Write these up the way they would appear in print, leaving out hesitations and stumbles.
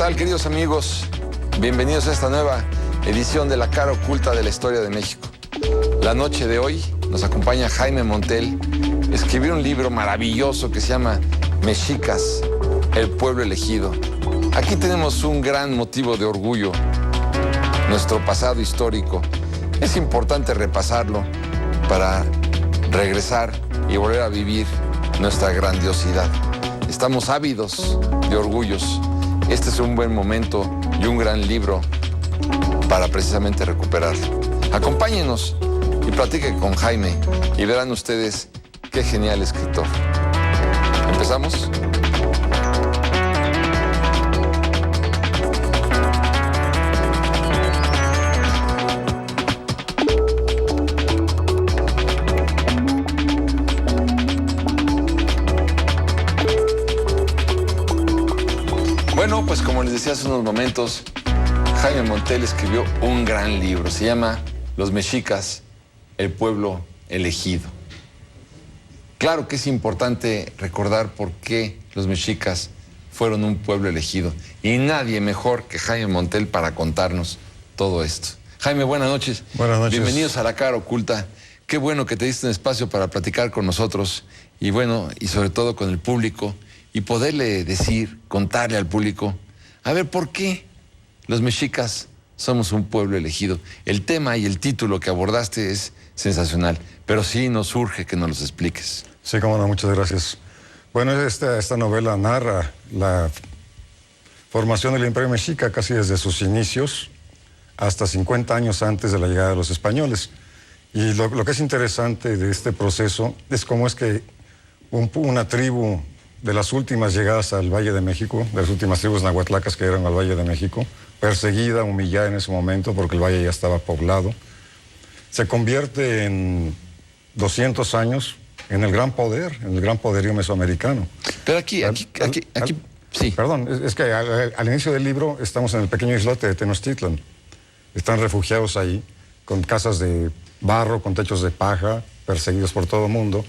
tal, queridos amigos? Bienvenidos a esta nueva edición de La Cara Oculta de la Historia de México. La noche de hoy nos acompaña Jaime Montel. Escribió un libro maravilloso que se llama Mexicas, el pueblo elegido. Aquí tenemos un gran motivo de orgullo, nuestro pasado histórico. Es importante repasarlo para regresar y volver a vivir nuestra grandiosidad. Estamos ávidos de orgullos. Este es un buen momento y un gran libro para precisamente recuperarlo. Acompáñenos y platiquen con Jaime y verán ustedes qué genial escritor. ¿Empezamos? Bueno, pues como les decía hace unos momentos, Jaime Montel escribió un gran libro. Se llama Los Mexicas, el pueblo elegido. Claro que es importante recordar por qué los mexicas fueron un pueblo elegido. Y nadie mejor que Jaime Montel para contarnos todo esto. Jaime, buenas noches. Buenas noches. Bienvenidos a La Cara Oculta. Qué bueno que te diste un espacio para platicar con nosotros. Y bueno, y sobre todo con el público. Y poderle decir, contarle al público, a ver, ¿por qué los mexicas somos un pueblo elegido? El tema y el título que abordaste es sensacional, pero sí nos urge que nos los expliques. Sí, cómo no, muchas gracias. Bueno, esta novela narra la formación del Imperio Mexica casi desde sus inicios hasta 50 años antes de la llegada de los españoles. Y lo que es interesante de este proceso es cómo es que una tribu de las últimas llegadas al Valle de México, de las últimas tribus nahuatlacas que eran al Valle de México, perseguida, humillada en ese momento porque el valle ya estaba poblado, se convierte en 200 años en el gran poder, en el gran poderío mesoamericano. Pero aquí, sí. Perdón, es que al inicio del libro estamos en el pequeño islote de Tenochtitlan. Están refugiados ahí, con casas de barro, con techos de paja, perseguidos por todo el mundo.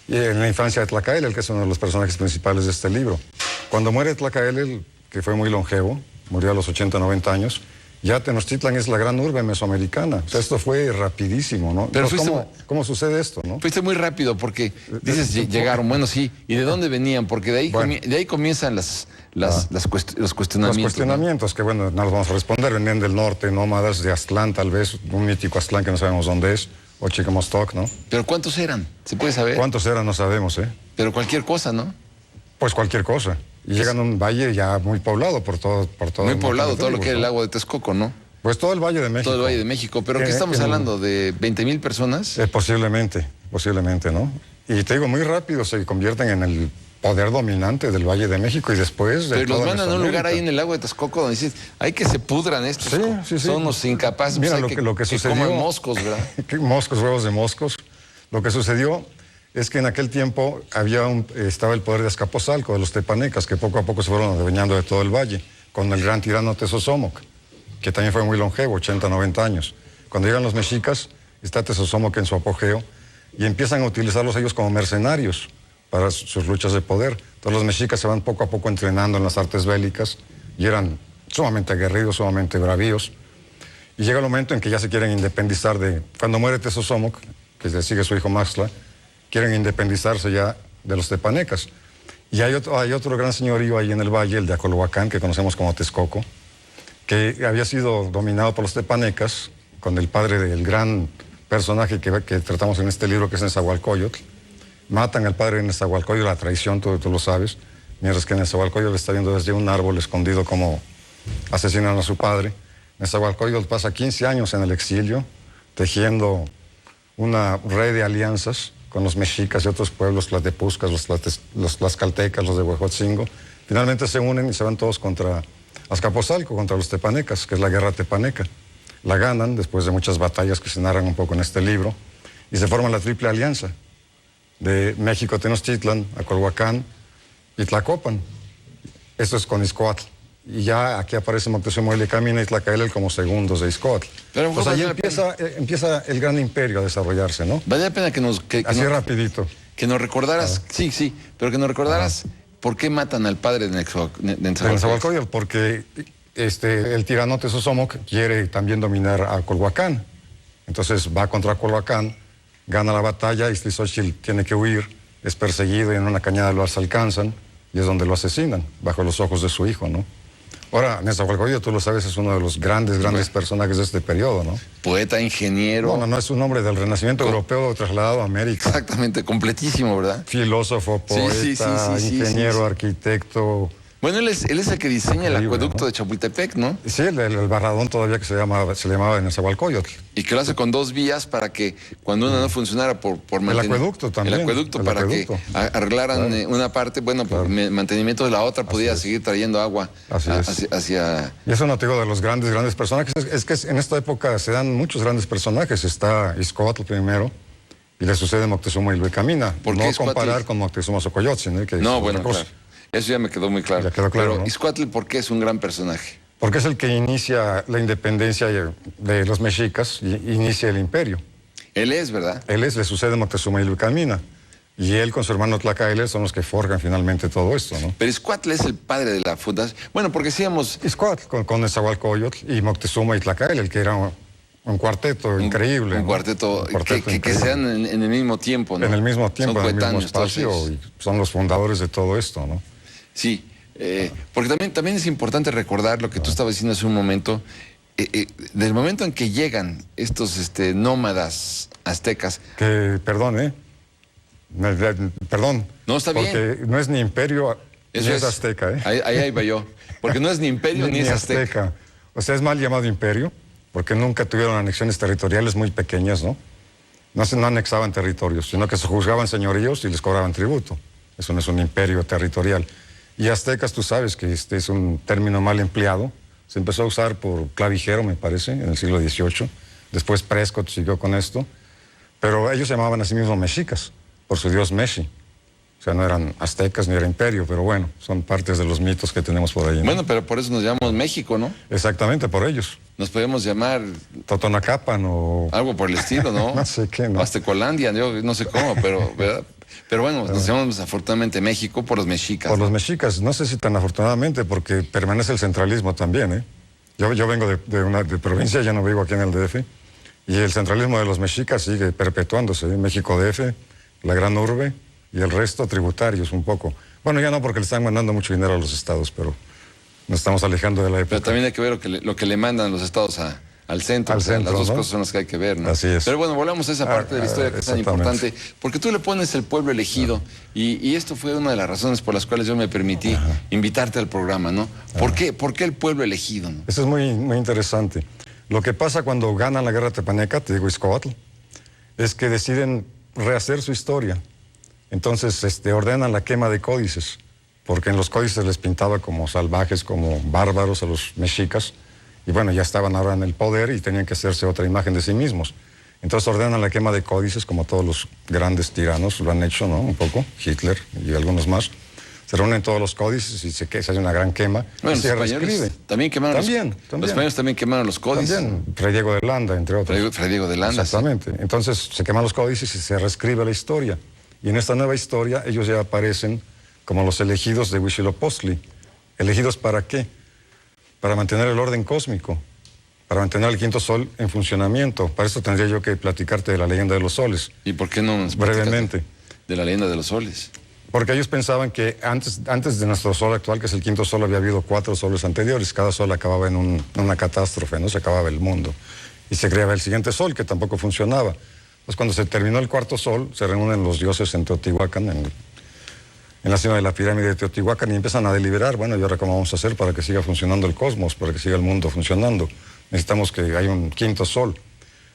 Y en la infancia de Tlacaelel, que es uno de los personajes principales de este libro. Cuando muere Tlacaelel, que fue muy longevo, murió a los 80, 90 años, ya Tenochtitlan es la gran urbe mesoamericana. O sea, esto fue rapidísimo, ¿no? Pero entonces, ¿cómo sucede esto, no? Fuiste muy rápido porque dices, llegaron, bueno, sí. ¿Y de dónde venían? Porque de ahí comienzan los cuestionamientos. Los cuestionamientos, ¿no? Que bueno, no los vamos a responder. Venían del norte, nómadas de Aztlán, tal vez, un mítico Aztlán que no sabemos dónde es. O Chicamostoc, ¿no? ¿Pero cuántos eran? ¿Se puede saber? ¿Cuántos eran? No sabemos, ¿eh? Pero cualquier cosa, ¿no? Pues cualquier cosa. Y llegan a un valle ya muy poblado por todo. Muy poblado, todo lo que era el lago de Texcoco, ¿no? Pues todo el Valle de México. Todo el Valle de México. ¿Pero qué estamos hablando? ¿De 20,000 personas? Posiblemente, ¿no? Y te digo, muy rápido se convierten en el poder dominante del Valle de México y después de Pero los mandan a un lugar ahí en el lago de Texcoco donde dices, hay que se pudran estos. Sí. Son los incapaces. Mira, pues lo que sucedió. Coman moscos, ¿verdad? Moscos, huevos de moscos. Lo que sucedió es que en aquel tiempo estaba el poder de Azcapotzalco, de los tepanecas, que poco a poco se fueron adueñando de todo el valle, con el gran tirano Tezosomoc, que también fue muy longevo, 80, 90 años. Cuando llegan los mexicas, está Tezosomoc en su apogeo, y empiezan a utilizarlos ellos como mercenarios para sus luchas de poder. Entonces los mexicas se van poco a poco entrenando en las artes bélicas y eran sumamente aguerridos, sumamente bravíos. Y llega el momento en que ya se quieren independizar cuando muere Tezosomoc, que le sigue su hijo Maxtla, quieren independizarse ya de los tepanecas. Y hay otro gran señorío ahí en el valle, el de Acolohuacán, que conocemos como Texcoco, que había sido dominado por los tepanecas, con el padre del gran personaje que tratamos en este libro, que es Nezahualcóyotl. Matan al padre de Nezahualcóyotl, la traición, tú lo sabes, mientras que Nezahualcóyotl está viendo desde un árbol escondido cómo asesinan a su padre. Nezahualcóyotl pasa 15 años en el exilio, tejiendo una red de alianzas con los mexicas y otros pueblos, tlatepuzcas, los tlaxcaltecas, los de Huejotzingo. Finalmente se unen y se van todos contra Azcapotzalco, contra los tepanecas, que es la guerra tepaneca. La ganan después de muchas batallas que se narran un poco en este libro, y se forma la Triple Alianza de México, Tenochtitlan, Acolohuacán y Tlacopan. Esto es con Izcoatl. Y ya aquí aparece Moctezuma y Camina y Tlacaelel como segundos de Izcoatl. Pero pues ahí empieza el gran imperio a desarrollarse, ¿no? Vale la pena que nos... Así rapidito. Que nos recordaras, sí, pero que nos recordaras ¿por qué matan al padre de Netzahualcóyotl? Netzahualcóyotl, porque el tirano Tezosomoc quiere también dominar a Culhuacán. Entonces va contra Culhuacán, gana la batalla, Iztlizóchitl tiene que huir, es perseguido y en una cañada lo alcanzan y es donde lo asesinan, bajo los ojos de su hijo, ¿no? Ahora, Netzahualcóyotl, tú lo sabes, es uno de los grandes personajes de este periodo, ¿no? Poeta, ingeniero. No, es un hombre del Renacimiento europeo trasladado a América. Exactamente, completísimo, ¿verdad? Filósofo, poeta, ingeniero, arquitecto. Bueno, él es el que diseña el acueducto, ¿no?, de Chapultepec, ¿no? Sí, el barradón todavía que se le llamaba de Netzahualcóyotl. Y que lo hace con 2 vías para que cuando una no funcionara por el acueducto también. El acueducto para que arreglaran una parte, bueno, por mantenimiento de la otra podía seguir trayendo agua hacia... Y eso no te digo de los grandes personajes. Es que en esta época se dan muchos grandes personajes. Está Ixcóatl primero, y le sucede Moctezuma y Ilhuicamina. No comparar con Moctezuma Xocoyotzin, que no, bueno, claro. Eso ya me quedó muy claro. Ya quedó claro, pero ¿no? Ixcóatl, ¿por qué es un gran personaje? Porque es el que inicia la independencia de los mexicas y inicia el imperio. Él es, ¿verdad? Le sucede Moctezuma y Ilhuicamina. Y él con su hermano Tlacaelel son los que forjan finalmente todo esto, ¿no? Pero Ixcóatl es el padre de la fundación. Bueno, porque decíamos... Ixcóatl con Netzahualcóyotl y Moctezuma y Tlacaelel, que era un cuarteto increíble. Un cuarteto que sean en el mismo tiempo, ¿no? En el mismo tiempo, en el mismo espacio, entonces... y son los fundadores de todo esto, ¿no? Sí, porque también es importante recordar lo que tú estabas diciendo hace un momento, del momento en que llegan estos nómadas aztecas. Perdón, perdón. No, está bien. Porque no es ni imperio, ni es azteca, ¿eh? Ahí va yo. Porque no es ni imperio ni es azteca. O sea, es mal llamado imperio, porque nunca tuvieron anexiones territoriales muy pequeñas, ¿no? No anexaban territorios, sino que se juzgaban señoríos y les cobraban tributo. Eso no es un imperio territorial. Y aztecas, tú sabes que este es un término mal empleado. Se empezó a usar por Clavijero, me parece, en el siglo XVIII. Después Prescott siguió con esto. Pero ellos se llamaban a sí mismos mexicas, por su dios Meshi. O sea, no eran aztecas ni era imperio, pero bueno, son partes de los mitos que tenemos por ahí, ¿no? Bueno, pero por eso nos llamamos México, ¿no? Exactamente, por ellos. Nos podemos llamar... Totonacapan o... algo por el estilo, ¿no? No sé qué, ¿no? Aztecolandia, yo no sé cómo, pero... ¿verdad? Pero bueno, nos llamamos afortunadamente México por los mexicas. Por los mexicas, no sé si tan afortunadamente, porque permanece el centralismo también, ¿eh? Yo vengo de provincia, ya no vivo aquí en el DF, y el centralismo de los mexicas sigue perpetuándose, ¿eh? México DF, la gran urbe, y el resto tributarios un poco. Bueno, ya no, porque le están mandando mucho dinero a los estados, pero nos estamos alejando de la época. Pero también hay que ver lo que le mandan los estados al centro. Al centro, las dos ¿no? cosas son las que hay que ver, ¿no? Así es. Pero bueno, volvamos a esa parte de la historia que es tan importante, porque tú le pones el pueblo elegido, y esto fue una de las razones por las cuales yo me permití invitarte al programa, ¿no? ¿Por qué el pueblo elegido, no? Eso es muy, muy interesante. Lo que pasa cuando ganan la guerra tepaneca, te digo Ixcóatl, es que deciden rehacer su historia. Entonces ordenan la quema de códices, porque en los códices les pintaba como salvajes, como bárbaros a los mexicas, y bueno, ya estaban ahora en el poder y tenían que hacerse otra imagen de sí mismos. Entonces ordenan la quema de códices, como todos los grandes tiranos lo han hecho, ¿no? Un poco, Hitler y algunos más. Se reúnen todos los códices y se hace una gran quema. Bueno, y se reescribe. También quemaron también. Los españoles también quemaron los códices. También, Fray Diego de Landa, entre otros. Fray Diego de Landa. Exactamente. Sí. Entonces se queman los códices y se reescribe la historia. Y en esta nueva historia ellos ya aparecen como los elegidos de Huitzilopochtli. ¿Elegidos para qué? Para mantener el orden cósmico, para mantener el quinto sol en funcionamiento. Para eso tendría yo que platicarte de la leyenda de los soles. ¿Y por qué no nos brevemente de la leyenda de los soles? Porque ellos pensaban que antes de nuestro sol actual, que es el quinto sol, había habido 4 soles anteriores. Cada sol acababa en una catástrofe, ¿no? Se acababa el mundo. Y se creaba el siguiente sol, que tampoco funcionaba. Entonces, cuando se terminó el cuarto sol, se reúnen los dioses en Teotihuacán, en la cima de la pirámide de Teotihuacán, y empiezan a deliberar, bueno, ¿y ahora cómo vamos a hacer para que siga funcionando el cosmos, para que siga el mundo funcionando? Necesitamos que haya un quinto sol.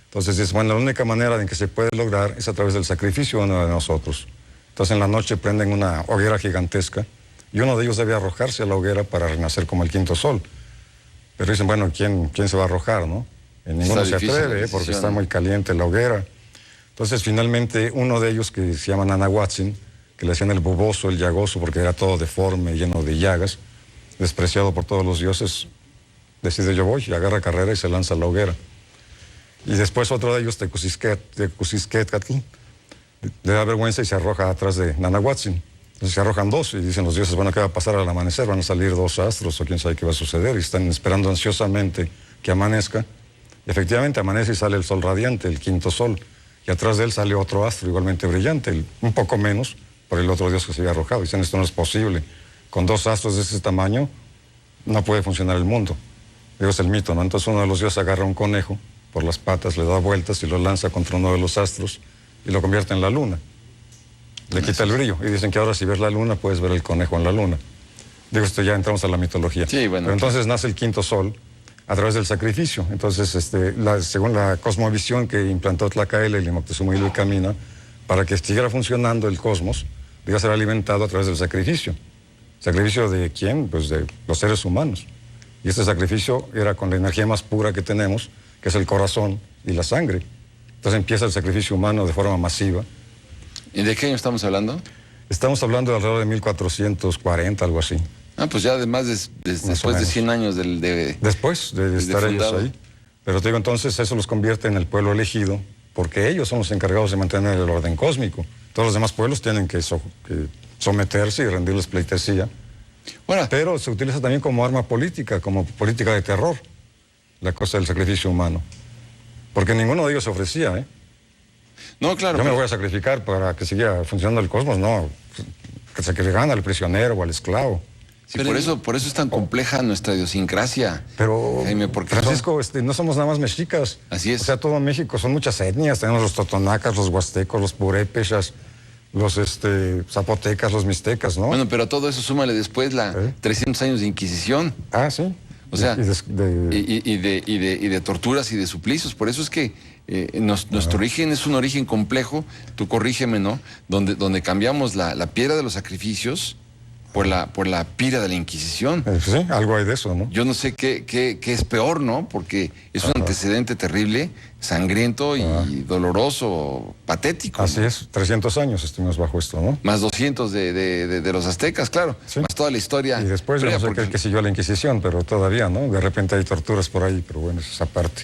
Entonces dicen, bueno, la única manera en que se puede lograr es a través del sacrificio de uno de nosotros. Entonces en la noche prenden una hoguera gigantesca, y uno de ellos debe arrojarse a la hoguera para renacer como el quinto sol. Pero dicen, bueno, ¿quién se va a arrojar, no? Ninguno se atreve, porque está muy caliente la hoguera. Entonces finalmente uno de ellos, que se llama Nanahuatzin, que le hacían el buboso, el llagoso, porque era todo deforme, lleno de llagas, despreciado por todos los dioses, decide yo voy, y agarra carrera y se lanza a la hoguera. Y después otro de ellos, Tecuzizquetl, le da vergüenza y se arroja atrás de Nanahuatzin. Entonces se arrojan dos y dicen los dioses, bueno, ¿qué va a pasar al amanecer? Van a salir dos astros o quién sabe qué va a suceder y están esperando ansiosamente que amanezca. Y efectivamente amanece y sale el sol radiante, el quinto sol, y atrás de él sale otro astro igualmente brillante, un poco menos por el otro dios que se había arrojado. Dicen, esto no es posible. Con dos astros de ese tamaño no puede funcionar el mundo. Digo, es el mito, ¿no? Entonces uno de los dioses agarra un conejo por las patas, le da vueltas y lo lanza contra uno de los astros y lo convierte en la luna. Le quita el brillo. Y dicen que ahora si ves la luna, puedes ver el conejo en la luna. Digo, esto ya entramos a la mitología. Sí, bueno. Pero entonces nace el quinto sol a través del sacrificio. Entonces, según la cosmovisión que implantó Tlacaele, el Moctezuma y Ilhuicamina Camina, para que siguiera funcionando el cosmos, debía ser alimentado a través del sacrificio. ¿Sacrificio de quién? Pues de los seres humanos. Y este sacrificio era con la energía más pura que tenemos, que es el corazón y la sangre. Entonces empieza el sacrificio humano de forma masiva. ¿Y de qué año estamos hablando? Estamos hablando de alrededor de 1440, algo así. Ah, pues ya además después de 100 años después de estar ellos ahí. Pero te digo, entonces eso los convierte en el pueblo elegido, porque ellos son los encargados de mantener el orden cósmico. Todos los demás pueblos tienen que someterse y rendirles pleitesía. Bueno, pero se utiliza también como arma política, como política de terror, la cosa del sacrificio humano. Porque ninguno de ellos se ofrecía, ¿eh? No, claro. Yo me voy a sacrificar para que siga funcionando el cosmos, no. Que sacrifican al prisionero o al esclavo. Sí, por eso es tan compleja nuestra idiosincrasia. Pero, Jaime, porque Francisco, no somos nada más mexicas. Así es. O sea, todo México son muchas etnias. Tenemos los totonacas, los huastecos, los purépechas, los zapotecas, los mixtecas, ¿no? Bueno, pero a todo eso súmale después 300 años de Inquisición. Ah, sí. O sea, y de torturas y de suplicios. Por eso es que nuestro origen es un origen complejo, tú corrígeme, ¿no? Donde cambiamos la piedra de los sacrificios por la pira de la Inquisición. Sí, algo hay de eso, ¿no? Yo no sé qué es peor, ¿no? Porque es un antecedente terrible, sangriento y doloroso, patético. Así es, 300 años estuvimos bajo esto, ¿no? Más 200 de los aztecas, claro. Sí. Más toda la historia. Y después yo no sé qué siguió la Inquisición, pero todavía, ¿no? De repente hay torturas por ahí, pero bueno, esa parte.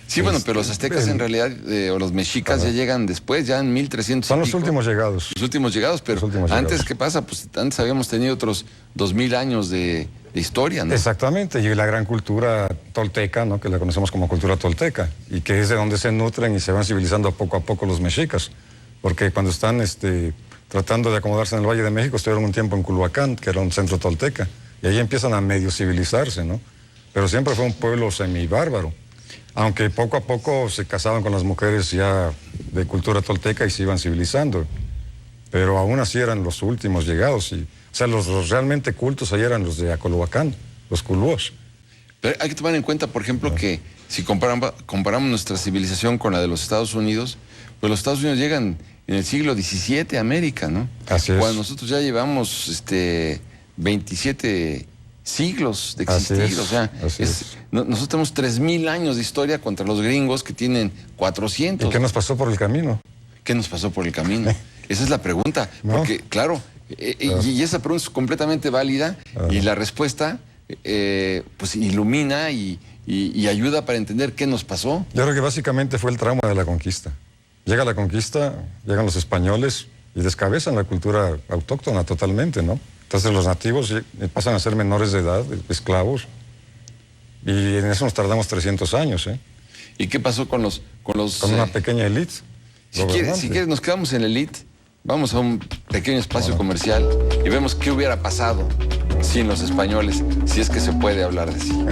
Sí, bueno, pero los aztecas en realidad, o los mexicas ya llegan después, ya en 1300. Son los últimos llegados. Los últimos llegados, pero antes, ¿qué pasa? Pues antes habíamos tenido otros 2000 años de historia, ¿no? Exactamente, y la gran cultura tolteca, ¿no? Que la conocemos como cultura tolteca, y que es de donde se nutren y se van civilizando poco a poco los mexicas, porque cuando están tratando de acomodarse en el Valle de México, estuvieron un tiempo en Culhuacán, que era un centro tolteca, y ahí empiezan a medio civilizarse, ¿no? Pero siempre fue un pueblo semibárbaro. Aunque poco a poco se casaban con las mujeres ya de cultura tolteca y se iban civilizando. Pero aún así eran los últimos llegados. O sea, los realmente cultos ahí eran los de Acolohuacán, los culúos. Pero hay que tomar en cuenta, por ejemplo, que si comparamos nuestra civilización con la de los Estados Unidos, pues los Estados Unidos llegan en el siglo XVII a América, ¿no? Así es. Cuando nosotros ya llevamos 27 siglos de existir, o sea, nosotros tenemos 3000 años de historia contra los gringos que tienen 400. ¿Y qué nos pasó por el camino? ¿Qué nos pasó por el camino? Esa es la pregunta, porque claro, y esa pregunta es completamente válida y la respuesta pues ilumina y ayuda para entender qué nos pasó. Yo creo que básicamente fue el trauma de la conquista. Llega la conquista, llegan los españoles y descabezan la cultura autóctona totalmente, ¿no? Entonces los nativos pasan a ser menores de edad, esclavos, y en eso nos tardamos 300 años, ¿eh? ¿Y qué pasó con una pequeña élite? Si quieres, nos quedamos en la élite, vamos a un pequeño espacio comercial y vemos qué hubiera pasado sin los españoles, si es que se puede hablar de sí.